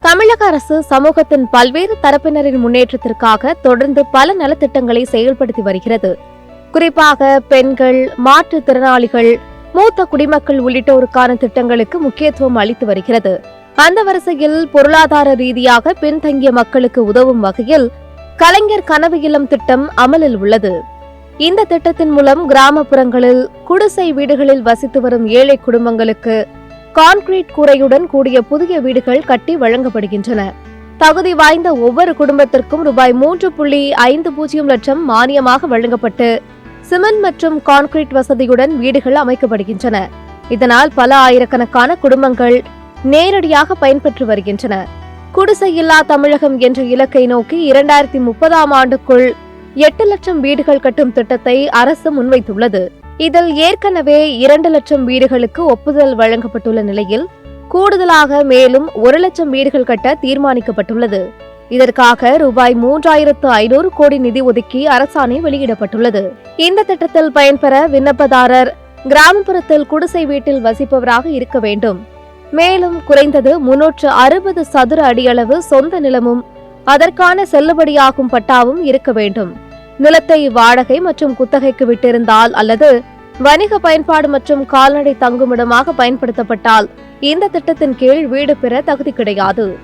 தமிழக அரசு சமூகத்தின் பல்வேறு தரப்பினரின் முன்னேற்றத்திற்காக தொடர்ந்து பல நலத்திட்டங்களை செயல்படுத்தி வருகிறது. குறிப்பாக பெண்கள், மாற்றுத்திறனாளிகள், மூத்த குடிமக்கள் உள்ளிட்டோருக்கான திட்டங்களுக்கு முக்கியத்துவம் அளித்து வருகிறது. அந்த வரிசையில் பொருளாதார ரீதியாக பின்தங்கிய மக்களுக்கு உதவும் வகையில் கலைஞர் கனவு இல்லம் திட்டம் அமலில் உள்ளது. இந்த திட்டத்தின் மூலம் கிராமப்புறங்களில் குடிசை வீடுகளில் வசித்து வரும் ஏழை குடும்பங்களுக்கு கான்கிரீட் கூரையுடன் கூடிய புதிய வீடுகள் கட்டி வழங்கப்படுகின்றன. தகுதி வாய்ந்த ஒவ்வொரு குடும்பத்திற்கும் ரூபாய் 3.50 லட்சம் மானியமாக வழங்கப்பட்டு சிமெண்ட் மற்றும் கான்கிரீட் வசதியுடன் வீடுகள் அமைக்கப்படுகின்றன. இதனால் பல ஆயிரக்கணக்கான குடும்பங்கள் நேரடியாக பயன்பெற்று வருகின்றன. குடிசை இல்லா தமிழகம் என்ற இலக்கை நோக்கி 2030ஆம் ஆண்டுக்குள் 8 லட்சம் வீடுகள் கட்டும் திட்டத்தை அரசு முன்வைத்துள்ளது. இதில் ஏற்கனவே 2 லட்சம் வீடுகளுக்கு ஒப்புதல் வழங்கப்பட்டுள்ள நிலையில் கூடுதலாக மேலும் 1 லட்சம் வீடுகள் கட்ட தீர்மானிக்கப்பட்டுள்ளது. இதற்காக ரூபாய் 3500 கோடி நிதி ஒதுக்கி அரசாணை வெளியிடப்பட்டுள்ளது. இந்த திட்டத்தில் பயன்பெற விண்ணப்பதாரர் கிராமப்புறத்தில் குடிசை வீட்டில் வசிப்பவராக இருக்க வேண்டும். மேலும் குறைந்தது 360 சதுர அடியளவு சொந்த நிலமும் அதற்கான செல்லுபடியாகும் பட்டாவும் இருக்க வேண்டும். நிலத்தை வாடகை மற்றும் குத்தகைக்கு விட்டிருந்தால் அல்லது வணிக பயன்பாடு மற்றும் கால்நடை தங்குமிடமாக பயன்படுத்தப்பட்டால் இந்த திட்டத்தின் கீழ் வீடு பெற தகுதி கிடையாது.